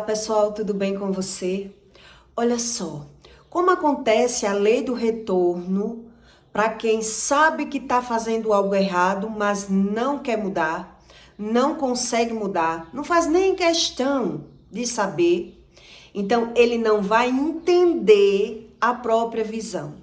pessoal, tudo bem com você? Olha só, como acontece a lei do retorno para quem sabe que está fazendo algo errado, mas não quer mudar, não consegue mudar, não faz nem questão de saber, então ele não vai entender a própria visão.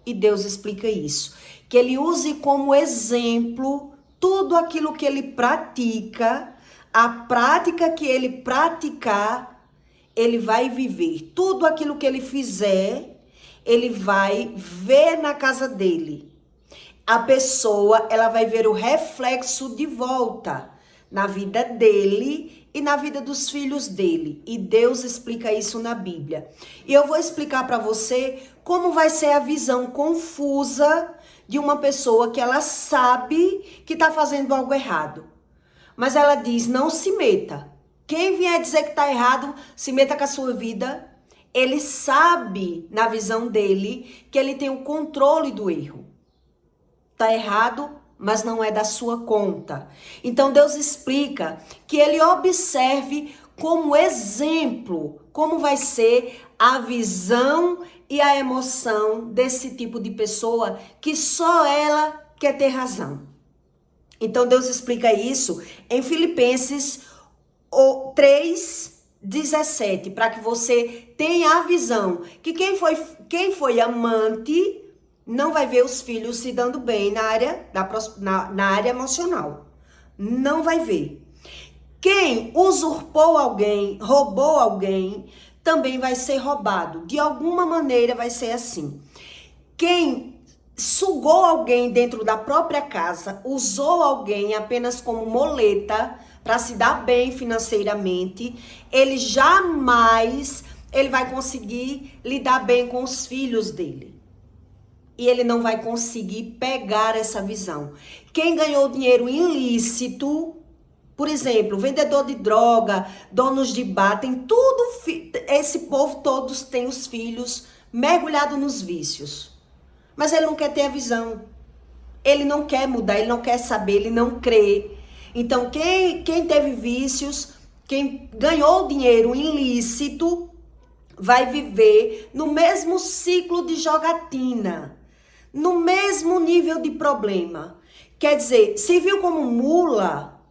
E Deus explica isso, que ele use como exemplo tudo aquilo que ele pratica, a prática que ele praticar, ele vai viver. Tudo aquilo que ele fizer, ele vai ver na casa dele. A pessoa, ela vai ver o reflexo de volta na vida dele e na vida dos filhos dele. E Deus explica isso na Bíblia. E eu vou explicar para você como vai ser a visão confusa de uma pessoa que ela sabe que está fazendo algo errado. Mas ela diz, não se meta. Quem vier dizer que está errado, se meta com a sua vida. Ele sabe, na visão dele, que ele tem o controle do erro. Está errado, mas não é da sua conta. Então Deus explica que ele observe como exemplo, como vai ser a visão e a emoção desse tipo de pessoa que só ela quer ter razão. Então Deus explica isso em Filipenses 3:17, para que você tenha a visão que quem foi amante não vai ver os filhos se dando bem na área emocional. Não vai ver. Quem usurpou alguém, roubou alguém, também vai ser roubado. De alguma maneira vai ser assim. Quem sugou alguém dentro da própria casa, usou alguém apenas como moleta para se dar bem financeiramente, ele jamais vai conseguir lidar bem com os filhos dele. E ele não vai conseguir pegar essa visão. Quem ganhou dinheiro ilícito, por exemplo, vendedor de droga, donos de bar, tem tudo, esse povo todos tem os filhos mergulhados nos vícios. Mas ele não quer ter a visão. Ele não quer mudar, ele não quer saber, ele não crê. Então, quem teve vícios, quem ganhou dinheiro ilícito, vai viver no mesmo ciclo de jogatina, no mesmo nível de problema. Quer dizer, se viu como mula,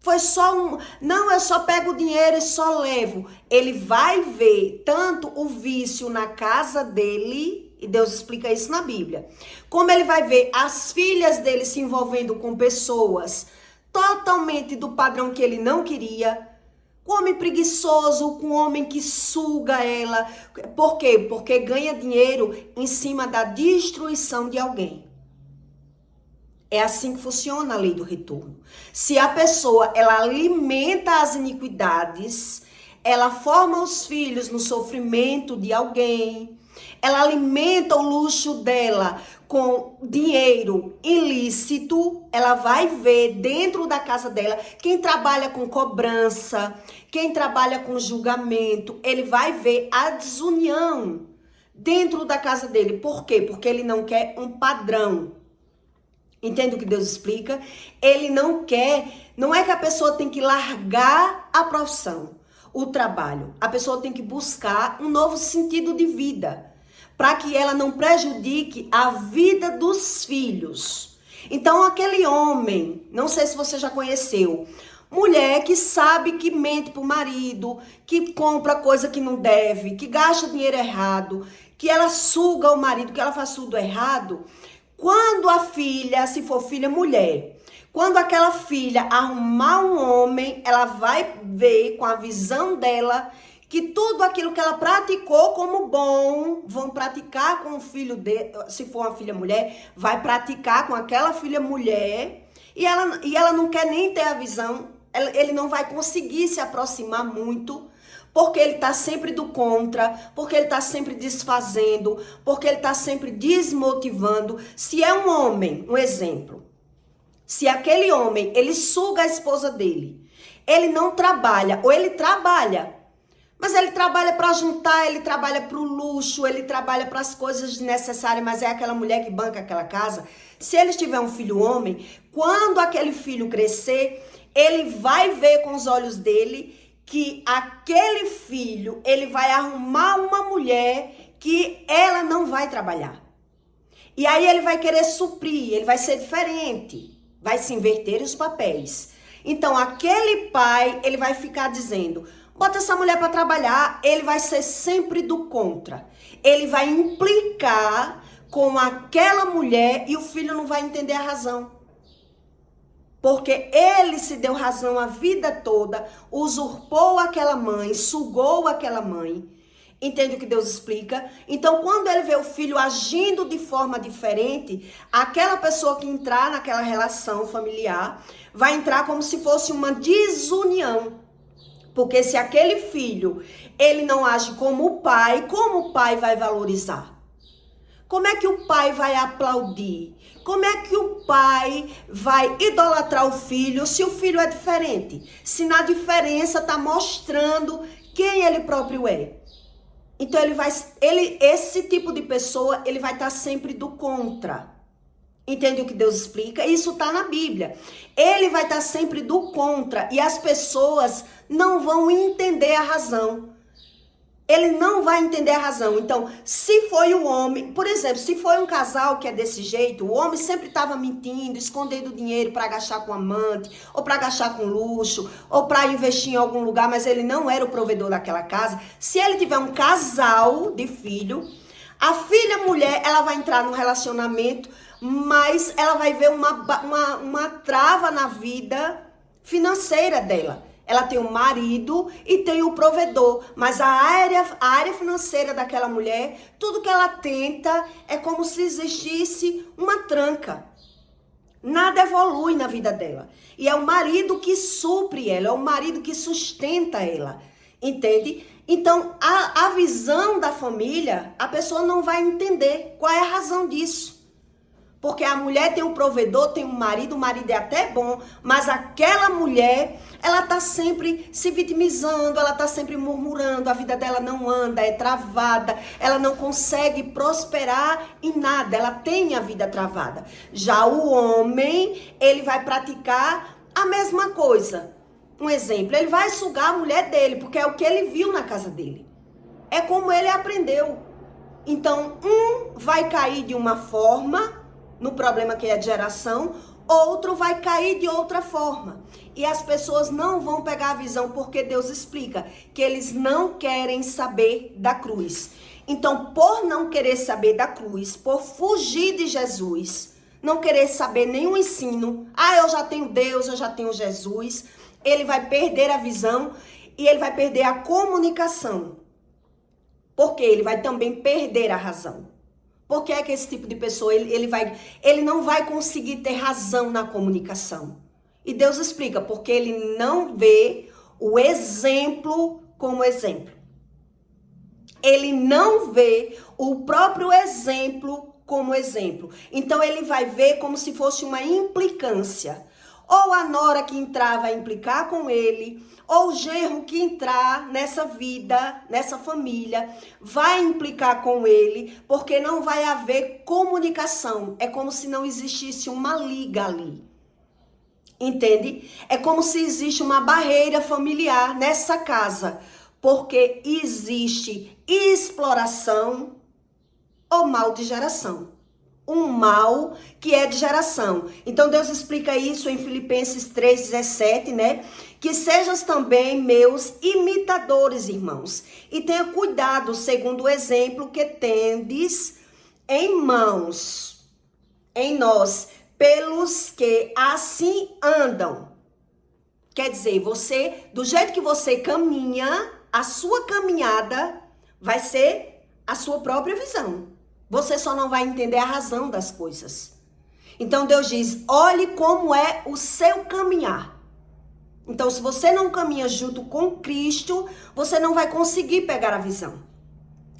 foi só não, eu só pego o dinheiro e só levo. Ele vai ver tanto o vício na casa dele, e Deus explica isso na Bíblia, como ele vai ver as filhas dele se envolvendo com pessoas totalmente do padrão que ele não queria, com homem preguiçoso, com homem que suga ela. Por quê? Porque ganha dinheiro em cima da destruição de alguém. É assim que funciona a lei do retorno. Se a pessoa, ela alimenta as iniquidades, ela forma os filhos no sofrimento de alguém, ela alimenta o luxo dela com dinheiro ilícito, ela vai ver dentro da casa dela, quem trabalha com cobrança, quem trabalha com julgamento, ele vai ver a desunião dentro da casa dele. Por quê? Porque ele não quer um padrão. Entende o que Deus explica? Ele não quer, não é que a pessoa tem que largar a profissão, o trabalho. A pessoa tem que buscar um novo sentido de vida, para que ela não prejudique a vida dos filhos. Então, aquele homem, não sei se você já conheceu, mulher que sabe que mente pro marido, que compra coisa que não deve, que gasta dinheiro errado, que ela suga o marido, que ela faz tudo errado. Quando a filha, se for filha mulher, quando aquela filha arrumar um homem, ela vai ver com a visão dela que tudo aquilo que ela praticou como bom, vão praticar com o filho dele, se for uma filha mulher, vai praticar com aquela filha mulher, e ela não quer nem ter a visão, ele não vai conseguir se aproximar muito, porque ele está sempre do contra, porque ele está sempre desfazendo, porque ele está sempre desmotivando. Se é um homem, um exemplo, se aquele homem, ele suga a esposa dele, ele não trabalha, ou ele trabalha, mas ele trabalha para juntar, ele trabalha para o luxo, ele trabalha para as coisas desnecessárias, mas é aquela mulher que banca aquela casa. Se ele tiver um filho homem, quando aquele filho crescer, ele vai ver com os olhos dele que aquele filho, ele vai arrumar uma mulher que ela não vai trabalhar. E aí ele vai querer suprir, ele vai ser diferente, vai se inverter os papéis. Então aquele pai, ele vai ficar dizendo, bota essa mulher para trabalhar, ele vai ser sempre do contra. Ele vai implicar com aquela mulher e o filho não vai entender a razão. Porque ele se deu razão a vida toda, usurpou aquela mãe, sugou aquela mãe. Entende o que Deus explica? Então, quando ele vê o filho agindo de forma diferente, aquela pessoa que entrar naquela relação familiar vai entrar como se fosse uma desunião. Porque se aquele filho, ele não age como o pai vai valorizar? Como é que o pai vai aplaudir? Como é que o pai vai idolatrar o filho se o filho é diferente? Se na diferença está mostrando quem ele próprio é. Então esse tipo de pessoa, ele vai estar sempre do contra. Entende o que Deus explica? Isso está na Bíblia. Ele vai estar sempre do contra e as pessoas não vão entender a razão. Ele não vai entender a razão. Então, se foi o homem, por exemplo, se foi um casal que é desse jeito, o homem sempre estava mentindo, escondendo dinheiro para gastar com amante, ou para gastar com luxo, ou para investir em algum lugar, mas ele não era o provedor daquela casa. Se ele tiver um casal de filho, a filha mulher, ela vai entrar num relacionamento, mas ela vai ver uma trava na vida financeira dela. Ela tem o marido e tem o provedor, mas a área financeira daquela mulher, tudo que ela tenta é como se existisse uma tranca. Nada evolui na vida dela. E é o marido que supre ela, é o marido que sustenta ela, entende? Então, a visão da família, a pessoa não vai entender qual é a razão disso. Porque a mulher tem um provedor, tem um marido, o marido é até bom, mas aquela mulher, ela tá sempre se vitimizando, ela tá sempre murmurando, a vida dela não anda, é travada, ela não consegue prosperar em nada, ela tem a vida travada. Já o homem, ele vai praticar a mesma coisa. Um exemplo, ele vai sugar a mulher dele, porque é o que ele viu na casa dele. É como ele aprendeu. Então, um vai cair de uma forma, no problema que é de geração, outro vai cair de outra forma. E as pessoas não vão pegar a visão, porque Deus explica que eles não querem saber da cruz. Então, por não querer saber da cruz, por fugir de Jesus, não querer saber nenhum ensino, eu já tenho Deus, eu já tenho Jesus, ele vai perder a visão e ele vai perder a comunicação. Porque ele vai também perder a razão. Por que é que esse tipo de pessoa, ele não vai conseguir ter razão na comunicação? E Deus explica, porque ele não vê o exemplo como exemplo. Ele não vê o próprio exemplo como exemplo. Então ele vai ver como se fosse uma implicância. Ou a nora que entrar vai implicar com ele, ou o genro que entrar nessa vida, nessa família, vai implicar com ele, porque não vai haver comunicação. É como se não existisse uma liga ali. Entende? É como se existe uma barreira familiar nessa casa, porque existe exploração ou mal de geração. Um mal que é de geração. Então Deus explica isso em Filipenses 3,17, né? Que sejam também meus imitadores, irmãos, e tenha cuidado segundo o exemplo que tendes em mãos, em nós, pelos que assim andam. Quer dizer, você, do jeito que você caminha, a sua caminhada vai ser a sua própria visão. Você só não vai entender a razão das coisas. Então Deus diz, olhe como é o seu caminhar. Então se você não caminha junto com Cristo, você não vai conseguir pegar a visão.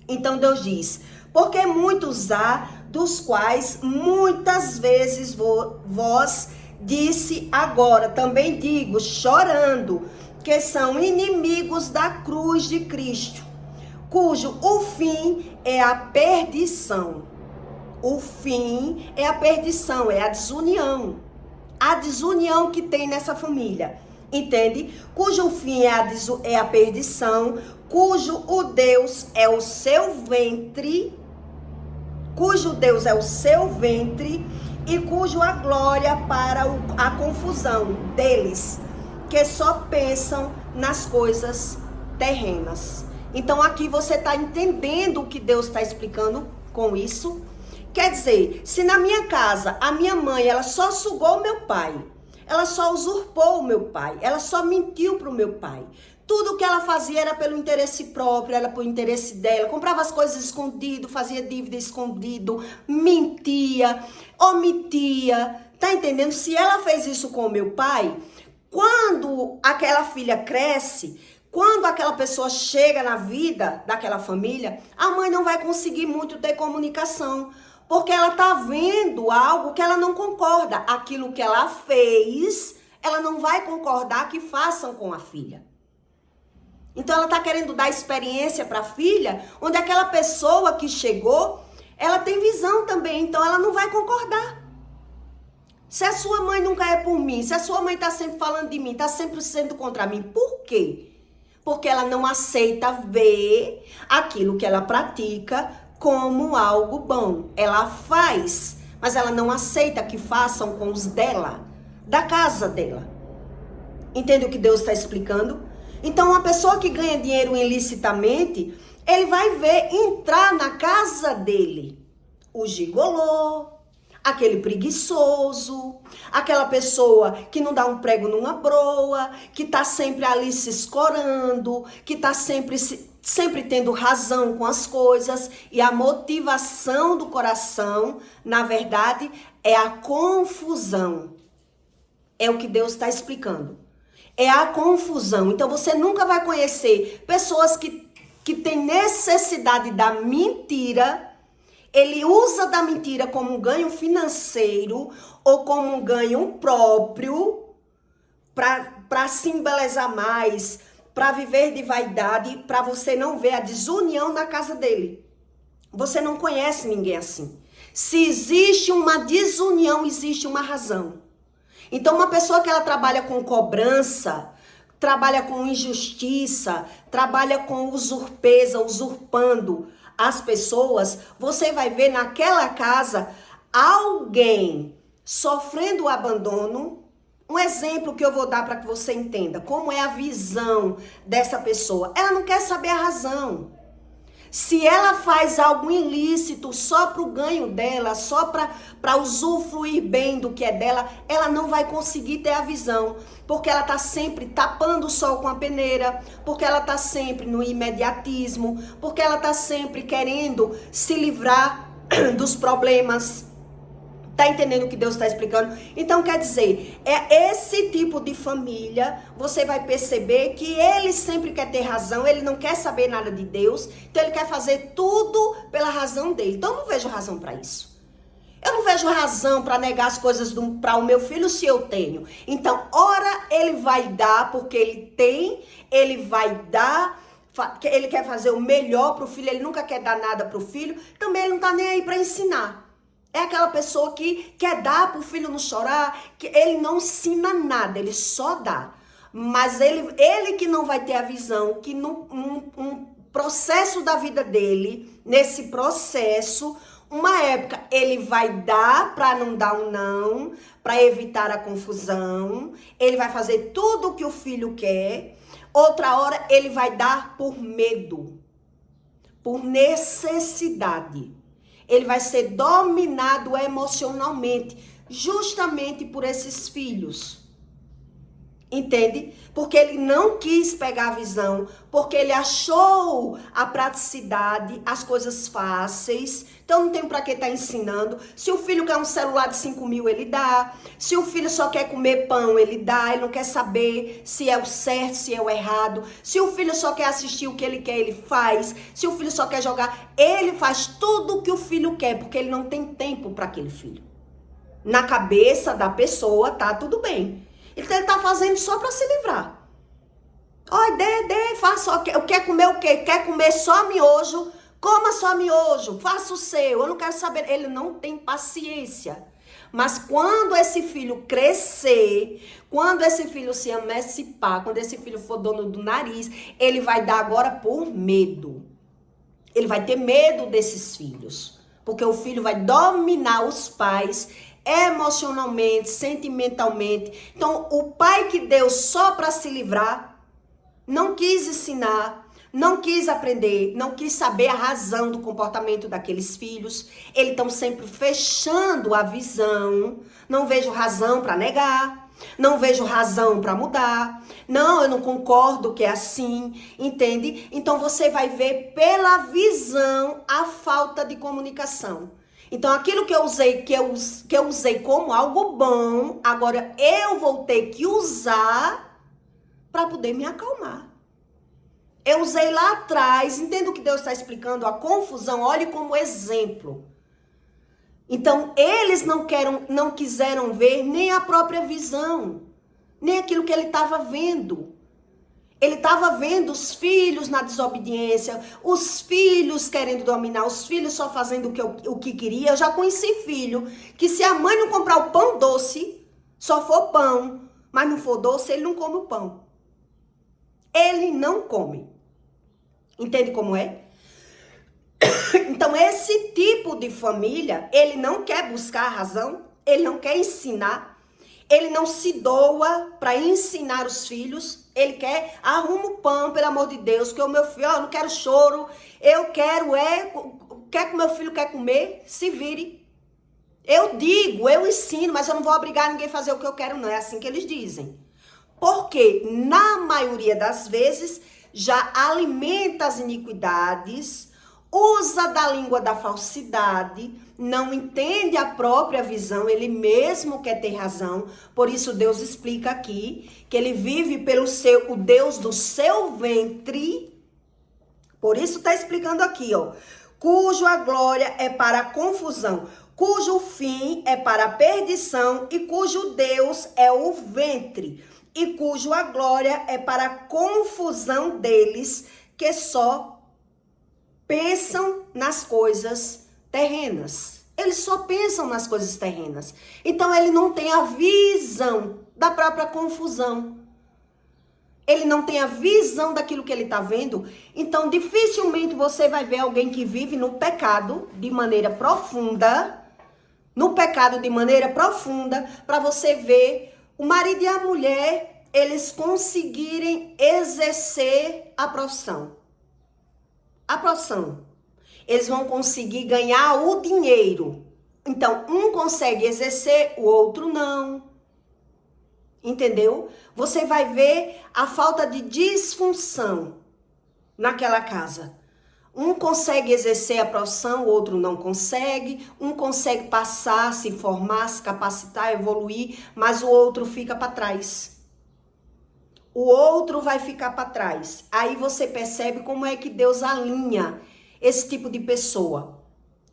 Então Deus diz, porque muitos há, dos quais muitas vezes vós disse agora, também digo, chorando, que são inimigos da cruz de Cristo, cujo o fim é a perdição. O fim é a perdição, é a desunião. A desunião que tem nessa família. entende? Cujo fim é a perdição, cujo o Deus é o seu ventre, cujo Deus é o seu ventre e cujo a glória para a confusão deles, que só pensam nas coisas terrenas. Então aqui você está entendendo o que Deus está explicando com isso? Quer dizer, se na minha casa a minha mãe ela só sugou o meu pai, ela só usurpou o meu pai, ela só mentiu para o meu pai, tudo que ela fazia era pelo interesse próprio, era pelo interesse dela, comprava as coisas escondido, fazia dívida escondido, mentia, omitia, tá entendendo? Se ela fez isso com o meu pai, quando aquela filha cresce, quando aquela pessoa chega na vida daquela família, a mãe não vai conseguir muito ter comunicação, porque ela tá vendo algo que ela não concorda. Aquilo que ela fez, ela não vai concordar que façam com a filha. Então ela tá querendo dar experiência para a filha, onde aquela pessoa que chegou, ela tem visão também, então ela não vai concordar. Se a sua mãe nunca é por mim, se a sua mãe tá sempre falando de mim, tá sempre sendo contra mim, por quê? Porque ela não aceita ver aquilo que ela pratica como algo bom. Ela faz, mas ela não aceita que façam com os dela, da casa dela. Entende o que Deus está explicando? Então, uma pessoa que ganha dinheiro ilicitamente, ele vai ver entrar na casa dele o gigolô, aquele preguiçoso, aquela pessoa que não dá um prego numa broa, que tá sempre ali se escorando, que tá sempre tendo razão com as coisas. E a motivação do coração, na verdade, é a confusão. É o que Deus está explicando. É a confusão. Então você nunca vai conhecer pessoas que têm necessidade da mentira. Ele usa da mentira como um ganho financeiro ou como um ganho próprio para se embelezar mais, para viver de vaidade, para você não ver a desunião na casa dele. Você não conhece ninguém assim. Se existe uma desunião, existe uma razão. Então uma pessoa que ela trabalha com cobrança, trabalha com injustiça, trabalha com usurpando as pessoas, você vai ver naquela casa alguém sofrendo o abandono. Um exemplo que eu vou dar para que você entenda como é a visão dessa pessoa. Ela não quer saber a razão. Se ela faz algo ilícito só para o ganho dela, só para usufruir bem do que é dela, ela não vai conseguir ter a visão. Porque ela está sempre tapando o sol com a peneira, porque ela está sempre no imediatismo, porque ela está sempre querendo se livrar dos problemas. Tá entendendo o que Deus está explicando? Então, quer dizer, é esse tipo de família, você vai perceber que ele sempre quer ter razão, ele não quer saber nada de Deus, então ele quer fazer tudo pela razão dele. Então, eu não vejo razão para isso. Eu não vejo razão para negar as coisas para o meu filho se eu tenho. Então, ora ele vai dar porque ele tem, ele vai dar, ele quer fazer o melhor para o filho, ele nunca quer dar nada para o filho, também ele não tá nem aí para ensinar. É aquela pessoa que quer dar para o filho não chorar, que ele não ensina nada, ele só dá. Mas ele que não vai ter a visão, que num processo da vida dele, nesse processo, uma época ele vai dar para não dar um não, para evitar a confusão, ele vai fazer tudo o que o filho quer, outra hora ele vai dar por medo, por necessidade. Ele vai ser dominado emocionalmente, justamente por esses filhos. Entende? Porque ele não quis pegar a visão, porque ele achou a praticidade, as coisas fáceis. Então não tem pra que estar ensinando. Se o filho quer um celular de 5 mil, ele dá. Se o filho só quer comer pão, ele dá. Ele não quer saber se é o certo, se é o errado. Se o filho só quer assistir o que ele quer, ele faz. Se o filho só quer jogar, ele faz tudo o que o filho quer, porque ele não tem tempo para aquele filho. Na cabeça da pessoa, tá tudo bem. Então ele tá fazendo só para se livrar. Olha, faça. Quer comer o quê? Quer comer só miojo? Coma só miojo. Faça o seu. Eu não quero saber. Ele não tem paciência. Mas quando esse filho crescer, quando esse filho se emancipar, quando esse filho for dono do nariz, ele vai dar agora por medo. Ele vai ter medo desses filhos. Porque o filho vai dominar os pais emocionalmente, sentimentalmente. Então, o pai que deu só para se livrar, não quis ensinar, não quis aprender, não quis saber a razão do comportamento daqueles filhos. Eles estão sempre fechando a visão. Não vejo razão para negar. Não vejo razão para mudar. Não, eu não concordo que é assim, entende? Então você vai ver pela visão a falta de comunicação. Então aquilo que eu usei como algo bom, agora eu vou ter que usar para poder me acalmar. Eu usei lá atrás, entendo o que Deus está explicando, a confusão, olhe como exemplo. Então, eles não quiseram ver nem a própria visão, nem aquilo que ele estava vendo. Ele estava vendo os filhos na desobediência, os filhos querendo dominar, os filhos só fazendo o que queria. Eu já conheci filho que se a mãe não comprar o pão doce, só for pão, mas não for doce, ele não come o pão. Ele não come. Entende como é? Então, esse tipo de família, ele não quer buscar a razão, ele não quer ensinar, ele não se doa para ensinar os filhos, ele quer, arruma o pão, pelo amor de Deus, porque o meu filho, eu não quero choro, eu quero, quer que o meu filho quer comer, se vire. Eu digo, eu ensino, mas eu não vou obrigar ninguém a fazer o que eu quero, não, é assim que eles dizem. Porque, na maioria das vezes, já alimenta as iniquidades, usa da língua da falsidade, não entende a própria visão, ele mesmo quer ter razão. Por isso Deus explica aqui que ele vive pelo o Deus do seu ventre. Por isso está explicando aqui, ó, cujo a glória é para a confusão, cujo fim é para a perdição e cujo Deus é o ventre, e cujo a glória é para a confusão deles que só pensam nas coisas terrenas. Eles só pensam nas coisas terrenas. Então, ele não tem a visão da própria confusão. Ele não tem a visão daquilo que ele está vendo. Então, dificilmente você vai ver alguém que vive no pecado de maneira profunda. No pecado de maneira profunda, para você ver o marido e a mulher, eles conseguirem exercer a profissão. A profissão. Eles vão conseguir ganhar o dinheiro. Então, um consegue exercer, o outro não. Entendeu? Você vai ver a falta de disfunção naquela casa. Um consegue exercer a profissão, o outro não consegue. Um consegue passar, se formar, se capacitar, evoluir, mas o outro fica para trás. O outro vai ficar para trás. Aí você percebe como é que Deus alinha esse tipo de pessoa.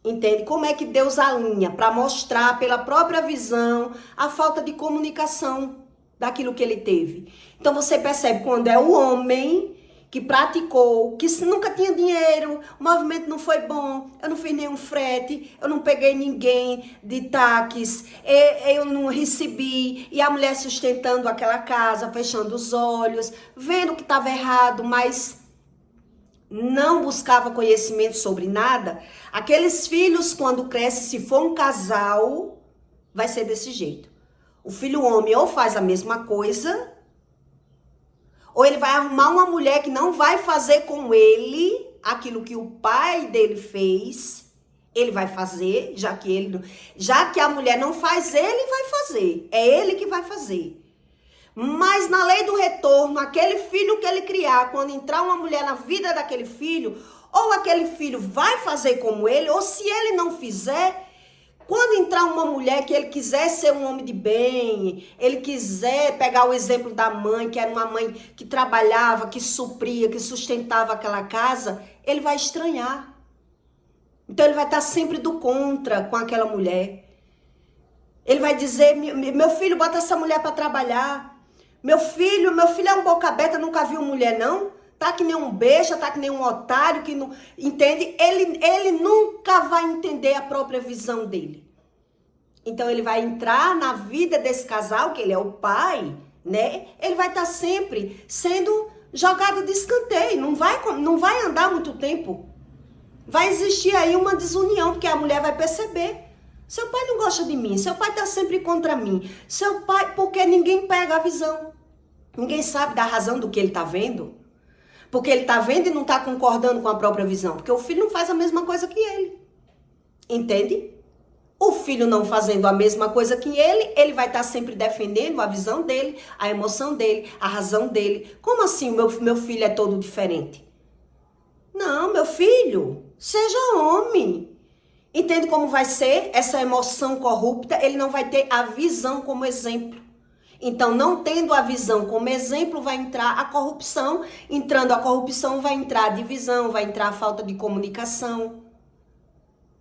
Entende? Como é que Deus alinha para mostrar pela própria visão a falta de comunicação daquilo que ele teve. Então você percebe quando é o homem que praticou, que nunca tinha dinheiro, o movimento não foi bom, eu não fiz nenhum frete, eu não peguei ninguém de táxis, eu não recebi, e a mulher sustentando aquela casa, fechando os olhos, vendo que estava errado, mas não buscava conhecimento sobre nada. Aqueles filhos, quando crescem, se for um casal, vai ser desse jeito. O filho homem ou faz a mesma coisa, ou ele vai arrumar uma mulher que não vai fazer com ele aquilo que o pai dele fez. Ele vai fazer, já que a mulher não faz, ele vai fazer. É ele que vai fazer. Mas na lei do retorno, aquele filho que ele criar, quando entrar uma mulher na vida daquele filho, ou aquele filho vai fazer como ele, ou se ele não fizer, quando entrar uma mulher que ele quiser ser um homem de bem, ele quiser pegar o exemplo da mãe, que era uma mãe que trabalhava, que supria, que sustentava aquela casa, ele vai estranhar. Então ele vai estar sempre do contra com aquela mulher. Ele vai dizer, meu filho, bota essa mulher para trabalhar. Meu filho é um boca aberta, nunca viu mulher não. Tá que nem um besta, tá que nem um otário, que não entende. Ele nunca vai entender a própria visão dele. Então ele vai entrar na vida desse casal, que ele é o pai, né? Ele vai estar sempre sendo jogado de escanteio, não vai andar muito tempo. Vai existir aí uma desunião, porque a mulher vai perceber. Seu pai não gosta de mim, seu pai está sempre contra mim. Seu pai, porque ninguém pega a visão. Ninguém sabe da razão do que ele está vendo. Porque ele está vendo e não está concordando com a própria visão. Porque o filho não faz a mesma coisa que ele. Entende? O filho não fazendo a mesma coisa que ele vai estar sempre defendendo a visão dele, a emoção dele, a razão dele. Como assim meu filho é todo diferente? Não, meu filho, seja homem. Entende como vai ser essa emoção corrupta? Ele não vai ter a visão como exemplo. Então, não tendo a visão como exemplo, vai entrar a corrupção. Entrando a corrupção, vai entrar a divisão, vai entrar a falta de comunicação.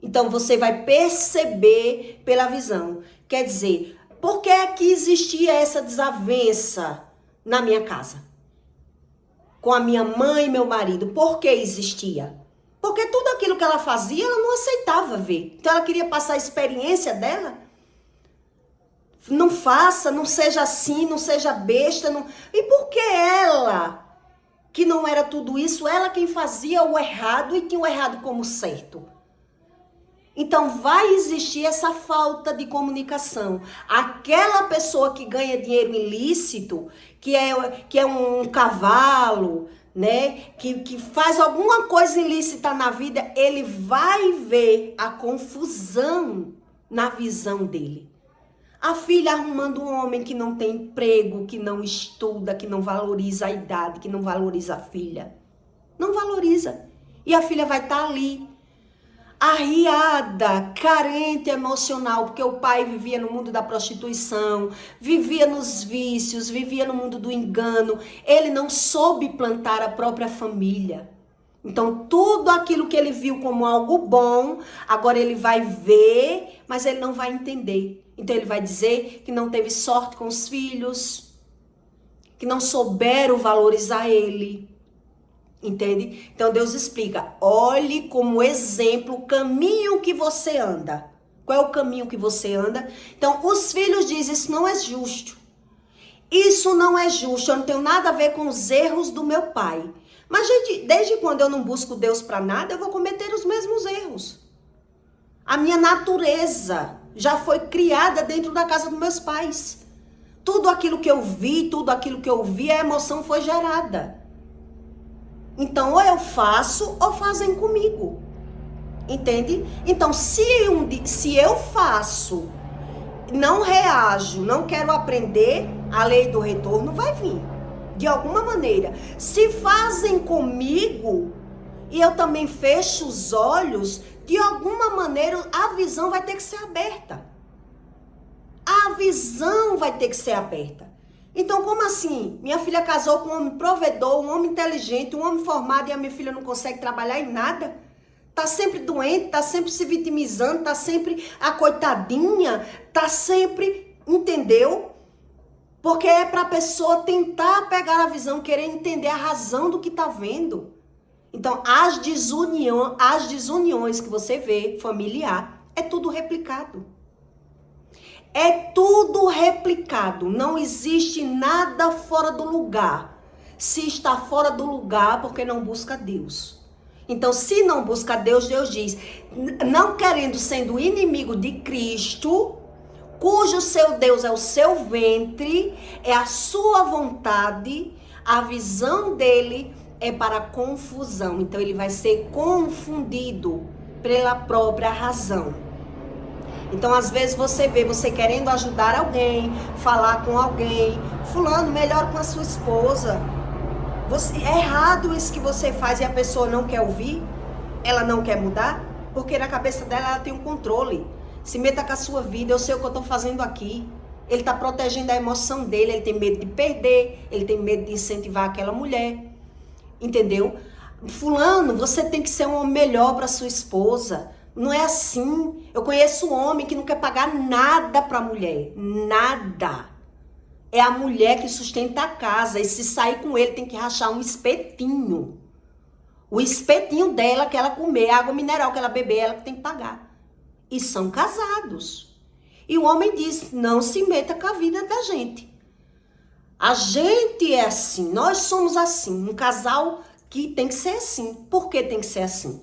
Então, você vai perceber pela visão. Quer dizer, por que é que existia essa desavença na minha casa? Com a minha mãe e meu marido. Por que existia? Porque tudo aquilo que ela fazia, ela não aceitava ver. Então, ela queria passar a experiência dela. Não faça, não seja assim, não seja besta. Não... E por que ela, que não era tudo isso, ela quem fazia o errado e tinha o errado como certo? Então vai existir essa falta de comunicação. Aquela pessoa que ganha dinheiro ilícito, que é um cavalo, né? Que faz alguma coisa ilícita na vida, ele vai ver a confusão na visão dele. A filha arrumando um homem que não tem emprego, que não estuda, que não valoriza a idade, que não valoriza a filha. Não valoriza. E a filha vai estar ali, arriada, carente emocional, porque o pai vivia no mundo da prostituição, vivia nos vícios, vivia no mundo do engano. Ele não soube plantar a própria família. Então, tudo aquilo que ele viu como algo bom, agora ele vai ver, mas ele não vai entender. Então, ele vai dizer que não teve sorte com os filhos, que não souberam valorizar ele. Entende? Então, Deus explica, olhe como exemplo o caminho que você anda. Qual é o caminho que você anda? Então, os filhos dizem, isso não é justo. Isso não é justo, eu não tenho nada a ver com os erros do meu pai. Mas, gente, desde quando eu não busco Deus para nada, eu vou cometer os mesmos erros. A minha natureza já foi criada dentro da casa dos meus pais. Tudo aquilo que eu vi, tudo aquilo que eu ouvi, a emoção foi gerada. Então, ou eu faço, ou fazem comigo. Entende? Então, se eu faço, não reajo, não quero aprender, a lei do retorno vai vir. De alguma maneira. Se fazem comigo, e eu também fecho os olhos, de alguma maneira a visão vai ter que ser aberta. A visão vai ter que ser aberta. Então, como assim? Minha filha casou com um homem provedor, um homem inteligente, um homem formado, e a minha filha não consegue trabalhar em nada? Tá sempre doente, tá sempre se vitimizando, tá sempre a coitadinha, tá sempre, entendeu? Porque é para a pessoa tentar pegar a visão, querer entender a razão do que tá vendo. Então, as desuniões que você vê, familiar, é tudo replicado. É tudo replicado. Não existe nada fora do lugar. Se está fora do lugar, porque não busca Deus. Então, se não busca Deus, Deus diz, não querendo, sendo inimigo de Cristo, cujo seu Deus é o seu ventre, é a sua vontade, a visão dele é para confusão. Então, ele vai ser confundido pela própria razão. Então, às vezes, você vê você querendo ajudar alguém, falar com alguém, fulano, melhor com a sua esposa. É errado isso que você faz e a pessoa não quer ouvir, ela não quer mudar, porque na cabeça dela ela tem um controle. Se meta com a sua vida, eu sei o que eu estou fazendo aqui. Ele está protegendo a emoção dele, ele tem medo de perder, ele tem medo de incentivar aquela mulher. Entendeu? Fulano, você tem que ser um homem melhor para sua esposa. Não é assim. Eu conheço um homem que não quer pagar nada para a mulher. Nada. É a mulher que sustenta a casa. E se sair com ele, tem que rachar um espetinho. O espetinho dela que ela comer, a água mineral que ela beber, ela que tem que pagar. E são casados. E o homem diz, não se meta com a vida da gente. A gente é assim, nós somos assim. Um casal que tem que ser assim. Por que tem que ser assim?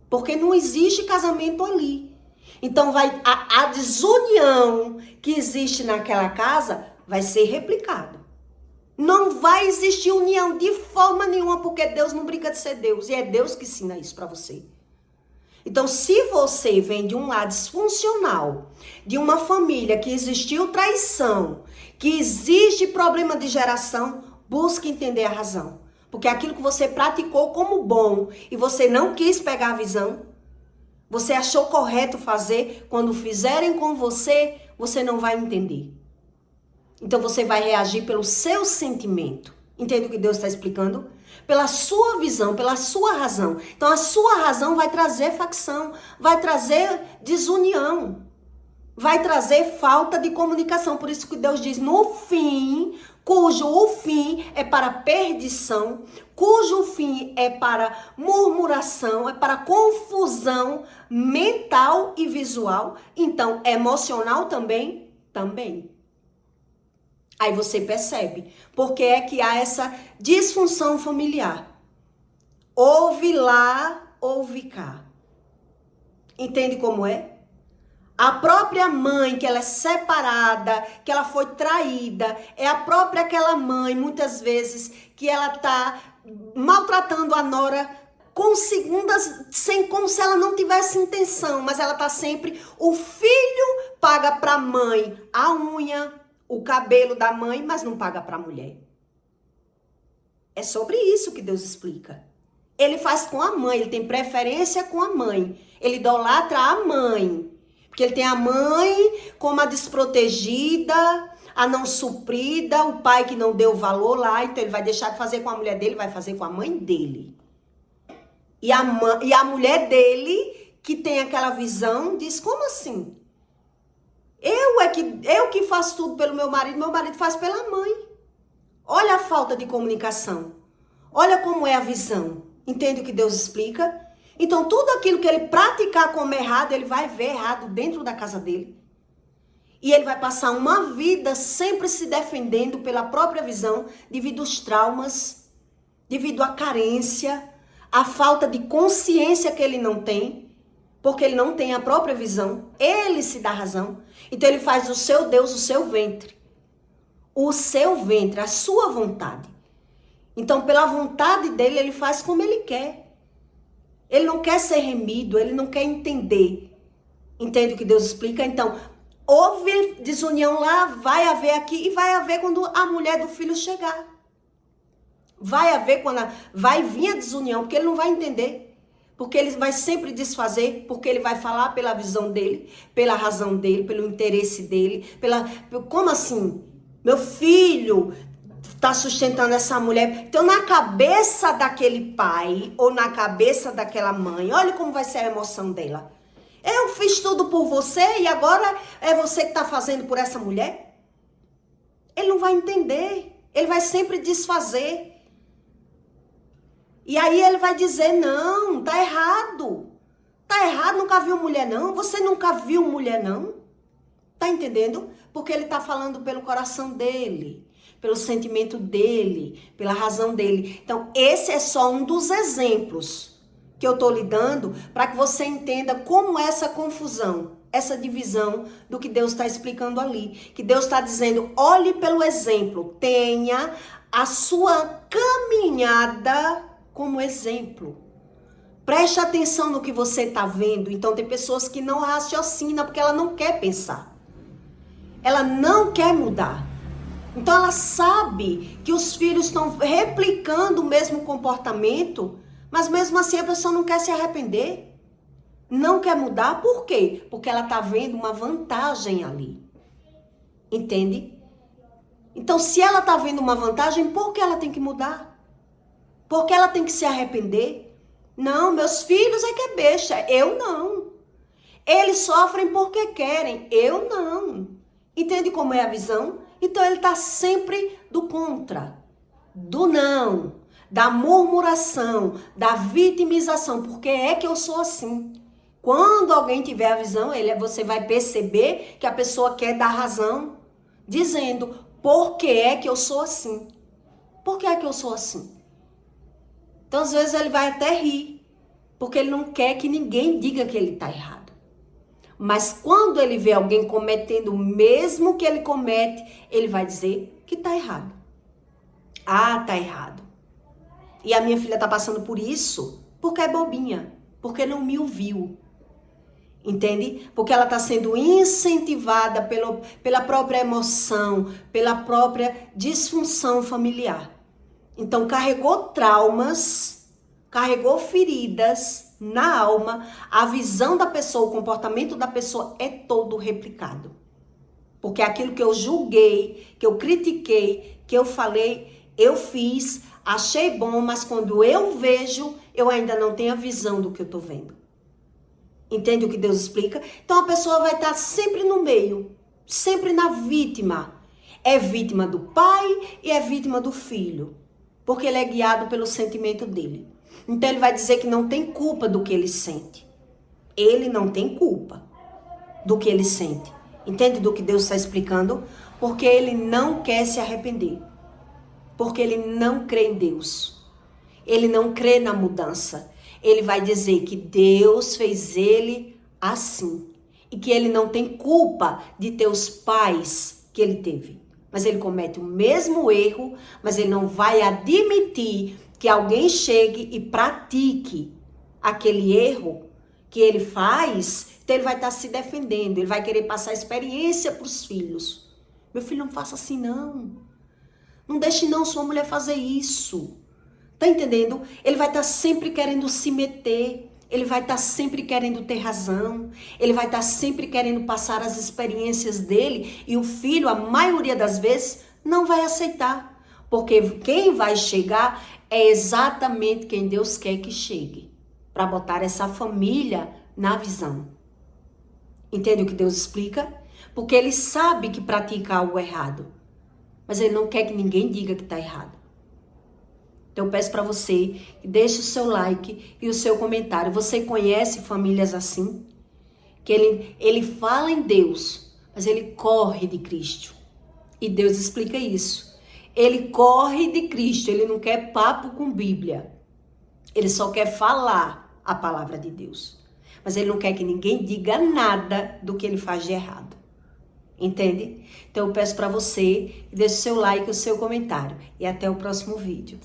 Porque não existe casamento ali. Então a desunião que existe naquela casa vai ser replicada. Não vai existir união de forma nenhuma, porque Deus não brinca de ser Deus. E é Deus que ensina isso para você. Então, se você vem de um lar disfuncional, de uma família que existiu traição, que existe problema de geração, busque entender a razão. Porque aquilo que você praticou como bom e você não quis pegar a visão, você achou correto fazer, quando fizerem com você, você não vai entender. Então você vai reagir pelo seu sentimento. Entende o que Deus está explicando? Pela sua visão, pela sua razão. Então a sua razão vai trazer facção, vai trazer desunião, vai trazer falta de comunicação. Por isso que Deus diz, no fim, cujo o fim é para perdição, cujo fim é para murmuração, é para confusão mental e visual. Então, emocional também. Aí você percebe porque é que há essa disfunção familiar. Ouve lá, ouve cá. Entende como é? A própria mãe, que ela é separada, que ela foi traída, é a própria aquela mãe, muitas vezes, que ela tá maltratando a nora com segundas, como se ela não tivesse intenção, mas ela tá sempre, o filho paga pra mãe a unha, o cabelo da mãe, mas não paga pra mulher. É sobre isso que Deus explica. Ele faz com a mãe, ele tem preferência com a mãe, ele idolatra a mãe. Porque ele tem a mãe como a desprotegida, a não suprida, o pai que não deu valor lá, então ele vai deixar de fazer com a mulher dele, vai fazer com a mãe dele. E a mulher dele, que tem aquela visão, diz, como assim? Eu que faço tudo pelo meu marido faz pela mãe. Olha a falta de comunicação. Olha como é a visão. Entende o que Deus explica? Então, tudo aquilo que ele praticar como errado, ele vai ver errado dentro da casa dele. E ele vai passar uma vida sempre se defendendo pela própria visão, devido aos traumas, devido à carência, à falta de consciência que ele não tem, porque ele não tem a própria visão. Ele se dá razão. Então, ele faz do seu Deus o seu ventre. O seu ventre, a sua vontade. Então, pela vontade dele, ele faz como ele quer. Ele não quer ser remido, ele não quer entender. Entende o que Deus explica? Então, houve desunião lá, vai haver aqui e vai haver quando a mulher do filho chegar. Vai haver quando vai vir a desunião, porque ele não vai entender. Porque ele vai sempre desfazer, porque ele vai falar pela visão dele, pela razão dele, pelo interesse dele. Como assim? Meu filho está sustentando essa mulher. Então, na cabeça daquele pai ou na cabeça daquela mãe, olha como vai ser a emoção dela. Eu fiz tudo por você e agora é você que está fazendo por essa mulher? Ele não vai entender. Ele vai sempre desfazer. E aí ele vai dizer, não, tá errado. Tá errado, nunca viu mulher não. Você nunca viu mulher não. Tá entendendo? Porque ele tá falando pelo coração dele, pelo sentimento dele, pela razão dele. Então, esse é só um dos exemplos que eu tô lhe dando para que você entenda como é essa confusão, essa divisão do que Deus está explicando ali. Que Deus está dizendo, olhe pelo exemplo, tenha a sua caminhada como exemplo. Preste atenção no que você está vendo. Então, tem pessoas que não raciocinam porque ela não quer pensar. Ela não quer mudar. Então, ela sabe que os filhos estão replicando o mesmo comportamento, mas mesmo assim a pessoa não quer se arrepender. Não quer mudar. Por quê? Porque ela está vendo uma vantagem ali. Entende? Então, se ela está vendo uma vantagem, por que ela tem que mudar? Porque ela tem que se arrepender? Não, meus filhos é que é besta. Eu não. Eles sofrem porque querem. Eu não. Entende como é a visão? Então ele está sempre do contra, do não, da murmuração, da vitimização. Porque é que eu sou assim. Quando alguém tiver a visão, você vai perceber que a pessoa quer dar razão, dizendo, por que é que eu sou assim? Por que é que eu sou assim? Então, às vezes, ele vai até rir, porque ele não quer que ninguém diga que ele está errado. Mas quando ele vê alguém cometendo o mesmo que ele comete, ele vai dizer que está errado. Ah, está errado. E a minha filha está passando por isso porque é bobinha, porque não me ouviu. Entende? Porque ela está sendo incentivada pela própria emoção, pela própria disfunção familiar. Então, carregou traumas, carregou feridas na alma, a visão da pessoa, o comportamento da pessoa é todo replicado. Porque aquilo que eu julguei, que eu critiquei, que eu falei, eu fiz, achei bom, mas quando eu vejo, eu ainda não tenho a visão do que eu estou vendo. Entende o que Deus explica? Então a pessoa vai estar sempre no meio, sempre na vítima. É vítima do pai e é vítima do filho. Porque ele é guiado pelo sentimento dele. Então ele vai dizer que não tem culpa do que ele sente. Ele não tem culpa do que ele sente. Entende do que Deus está explicando? Porque ele não quer se arrepender. Porque ele não crê em Deus. Ele não crê na mudança. Ele vai dizer que Deus fez ele assim. E que ele não tem culpa de ter os pais que ele teve. Mas ele comete o mesmo erro, mas ele não vai admitir que alguém chegue e pratique aquele erro que ele faz. Então ele vai estar se defendendo, ele vai querer passar experiência para os filhos. Meu filho, não faça assim não. Não deixe não sua mulher fazer isso. Tá entendendo? Ele vai estar sempre querendo se meter. Ele vai estar sempre querendo ter razão. Ele vai estar sempre querendo passar as experiências dele. E o filho, a maioria das vezes, não vai aceitar. Porque quem vai chegar é exatamente quem Deus quer que chegue. Para botar essa família na visão. Entende o que Deus explica? Porque ele sabe que pratica algo errado. Mas ele não quer que ninguém diga que está errado. Então eu peço para você que deixe o seu like e o seu comentário. Você conhece famílias assim? Que ele fala em Deus, mas ele corre de Cristo. E Deus explica isso. Ele corre de Cristo, ele não quer papo com Bíblia. Ele só quer falar a palavra de Deus. Mas ele não quer que ninguém diga nada do que ele faz de errado. Entende? Então eu peço para você que deixe o seu like e o seu comentário. E até o próximo vídeo.